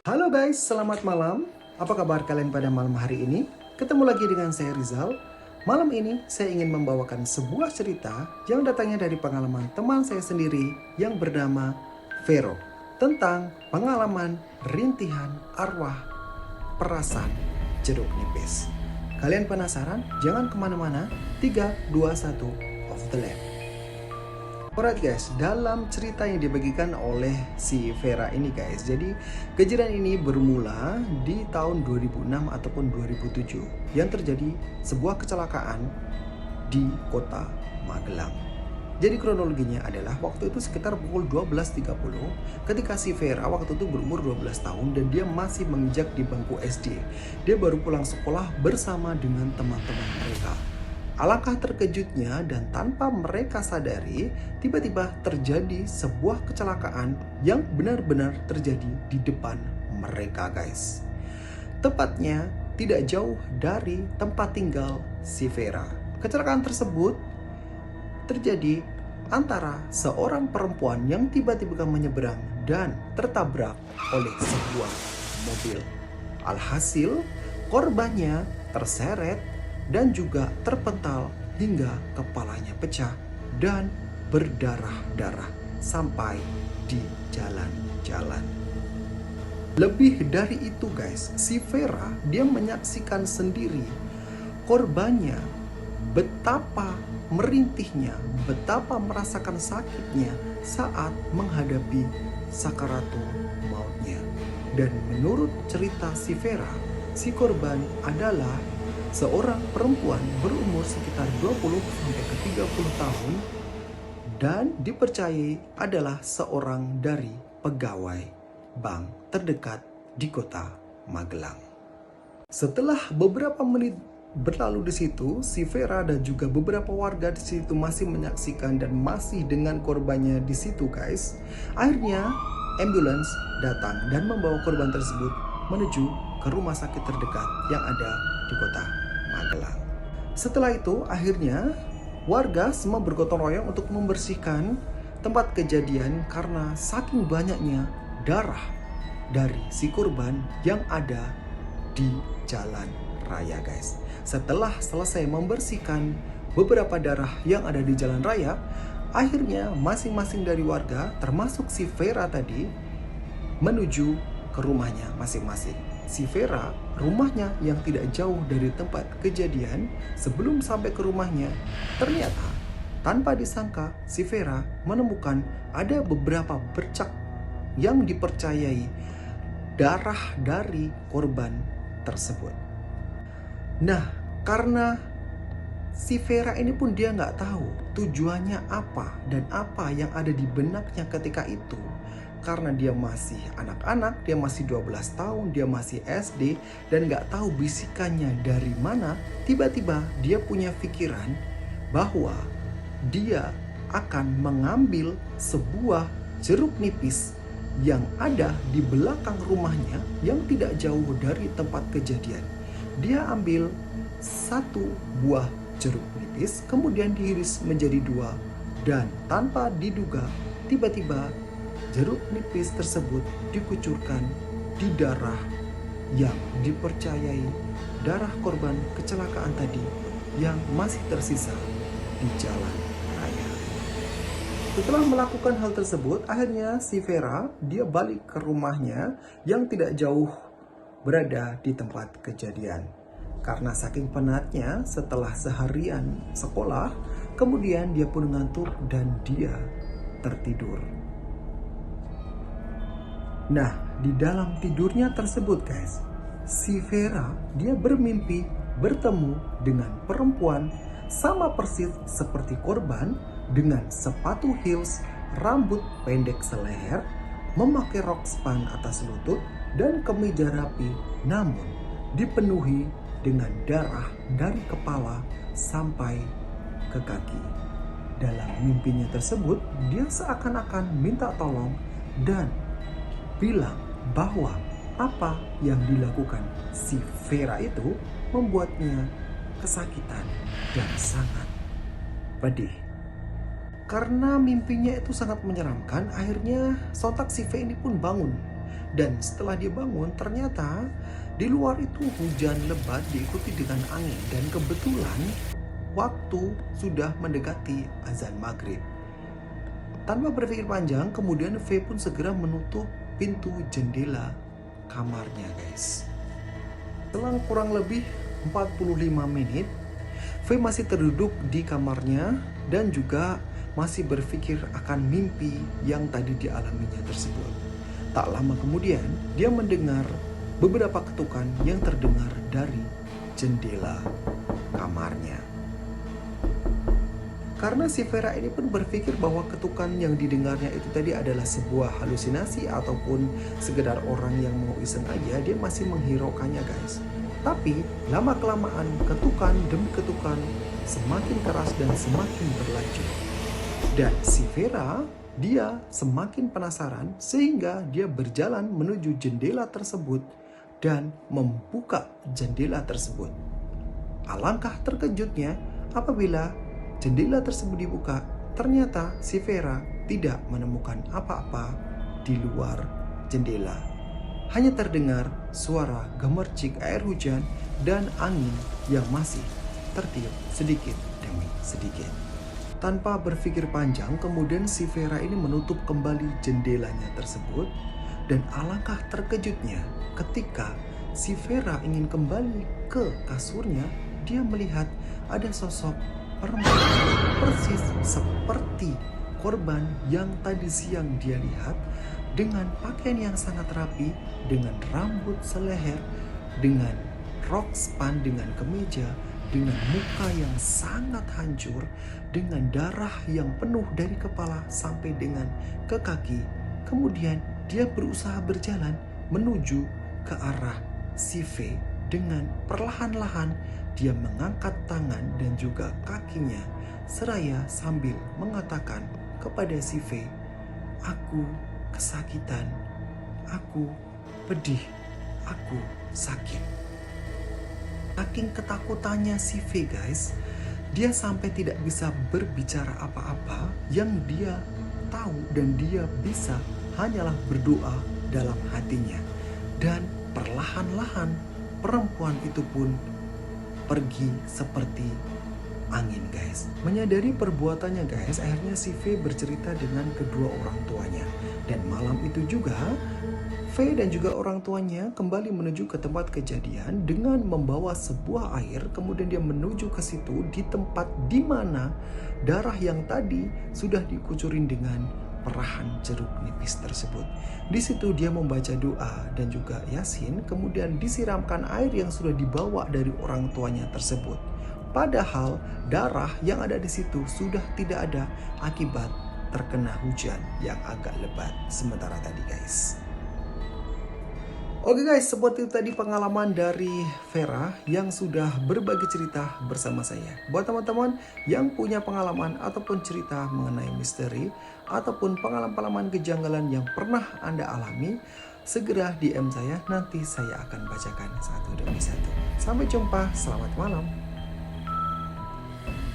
Halo guys, selamat malam. Apa kabar kalian pada malam hari ini? Ketemu lagi dengan saya Rizal. Malam ini saya ingin membawakan sebuah cerita yang datangnya dari pengalaman teman saya sendiri yang bernama Vero. Tentang pengalaman rintihan arwah perasan jeruk nipis. Kalian penasaran? Jangan kemana-mana. 3, 2, 1, off the left. Alright guys, dalam cerita yang dibagikan oleh si Vera ini guys, jadi kejadian ini bermula di tahun 2006 ataupun 2007 yang terjadi sebuah kecelakaan di kota Magelang. Jadi kronologinya adalah waktu itu sekitar pukul 12.30 ketika si Vera waktu itu berumur 12 tahun dan dia masih menginjak di bangku SD. Dia baru pulang sekolah bersama dengan teman-teman mereka. Alangkah terkejutnya dan tanpa mereka sadari, tiba-tiba terjadi sebuah kecelakaan yang benar-benar terjadi di depan mereka guys. Tepatnya tidak jauh dari tempat tinggal si Vera. Kecelakaan tersebut terjadi antara seorang perempuan yang tiba-tiba menyeberang dan tertabrak oleh sebuah mobil. Alhasil korbannya terseret dan juga terpental hingga kepalanya pecah dan berdarah-darah sampai di jalan-jalan. Lebih dari itu guys, si Vera dia menyaksikan sendiri korbannya betapa merintihnya, betapa merasakan sakitnya saat menghadapi sakaratul mautnya. Dan menurut cerita si Vera, si korban adalah seorang perempuan berumur sekitar 20 sampai ke 30 tahun dan dipercayai adalah seorang dari pegawai bank terdekat di kota Magelang. Setelah beberapa menit berlalu di situ, si Vera dan juga beberapa warga di situ masih menyaksikan dan masih dengan korbannya di situ guys. Akhirnya ambulans datang dan membawa korban tersebut menuju ke rumah sakit terdekat yang ada di kota Magelang. Setelah itu akhirnya warga semua bergotong royong untuk membersihkan tempat kejadian karena saking banyaknya darah dari si korban yang ada di jalan raya guys. Setelah selesai membersihkan beberapa darah yang ada di jalan raya, akhirnya masing-masing dari warga termasuk si Vera tadi menuju ke rumahnya masing-masing. Si Vera, rumahnya yang tidak jauh dari tempat kejadian, sebelum sampai ke rumahnya, ternyata tanpa disangka si Vera menemukan ada beberapa bercak yang dipercayai darah dari korban tersebut. Nah, karena si Vera ini pun dia nggak tahu tujuannya apa dan apa yang ada di benaknya ketika itu. Karena dia masih anak-anak, dia masih 12 tahun, dia masih SD dan gak tahu bisikannya dari mana. Tiba-tiba dia punya pikiran bahwa dia akan mengambil sebuah jeruk nipis yang ada di belakang rumahnya yang tidak jauh dari tempat kejadian. Dia ambil satu buah jeruk nipis, kemudian diiris menjadi dua, dan tanpa diduga tiba-tiba jeruk nipis tersebut dikucurkan di darah yang dipercayai darah korban kecelakaan tadi yang masih tersisa di jalan raya. Setelah melakukan hal tersebut, akhirnya si Vera dia balik ke rumahnya yang tidak jauh berada di tempat kejadian. Karena saking penatnya setelah seharian sekolah, kemudian dia pun ngantuk dan dia tertidur. Nah, di dalam tidurnya tersebut guys, si Vera dia bermimpi bertemu dengan perempuan sama persis seperti korban dengan sepatu heels, rambut pendek seleher, memakai rok span atas lutut dan kemeja rapi, namun dipenuhi dengan darah dari kepala sampai ke kaki. Dalam mimpinya tersebut, dia seakan-akan minta tolong dan bilang bahwa apa yang dilakukan si Vera itu membuatnya kesakitan dan sangat pedih. Karena mimpinya itu sangat menyeramkan, akhirnya sontak si V ini pun bangun Dan setelah dia bangun, ternyata di luar itu hujan lebat diikuti dengan angin. Dan kebetulan waktu sudah mendekati azan maghrib. Tanpa berpikir panjang, kemudian V pun segera menutup pintu jendela kamarnya, guys. Selang kurang lebih 45 menit, V masih terduduk di kamarnya dan juga masih berpikir akan mimpi yang tadi dialaminya tersebut. Tak lama kemudian, dia mendengar beberapa ketukan yang terdengar dari jendela kamarnya. Karena si Vera ini pun berpikir bahwa ketukan yang didengarnya itu tadi adalah sebuah halusinasi ataupun sekedar orang yang mau iseng aja, dia masih menghiraukannya, guys. Tapi lama-kelamaan ketukan demi ketukan semakin keras dan semakin berlanjut. Dan si Vera, dia semakin penasaran sehingga dia berjalan menuju jendela tersebut dan membuka jendela tersebut. Alangkah terkejutnya apabila jendela tersebut dibuka, ternyata si Vera tidak menemukan apa-apa di luar jendela. Hanya terdengar suara gemercik air hujan dan angin yang masih tertiup sedikit demi sedikit. Tanpa berpikir panjang, kemudian si Vera ini menutup kembali jendelanya tersebut. Dan alangkah terkejutnya ketika si Vera ingin kembali ke kasurnya, dia melihat ada sosok perempuan persis seperti korban yang tadi siang dia lihat, dengan pakaian yang sangat rapi, dengan rambut seleher, dengan rok span, dengan kemeja, dengan muka yang sangat hancur, dengan darah yang penuh dari kepala sampai dengan ke kaki. Kemudian dia berusaha berjalan menuju ke arah si V. Dengan perlahan-lahan dia mengangkat tangan dan juga kakinya seraya sambil mengatakan kepada si V, "Aku kesakitan, aku pedih, aku sakit." Saking ketakutannya si V, guys, dia sampai tidak bisa berbicara apa-apa. Yang dia tahu dan dia bisa hanyalah berdoa dalam hatinya. Dan perlahan-lahan perempuan itu pun pergi seperti angin, guys. Menyadari perbuatannya, guys, akhirnya si V bercerita dengan kedua orang tuanya. Dan malam itu juga V dan juga orang tuanya kembali menuju ke tempat kejadian dengan membawa sebuah air. Kemudian dia menuju ke situ di tempat di mana darah yang tadi sudah dikucurin dengan perahan jeruk nipis tersebut. Di situ dia membaca doa dan juga Yasin, kemudian disiramkan air yang sudah dibawa dari orang tuanya tersebut. Padahal darah yang ada di situ sudah tidak ada akibat terkena hujan yang agak lebat sementara tadi, guys. Oke guys, seperti itu tadi pengalaman dari Vera yang sudah berbagi cerita bersama saya. Buat teman-teman yang punya pengalaman ataupun cerita mengenai misteri ataupun pengalaman-pengalaman kejanggalan yang pernah Anda alami, segera DM saya, nanti saya akan bacakan satu demi satu. Sampai jumpa, selamat malam.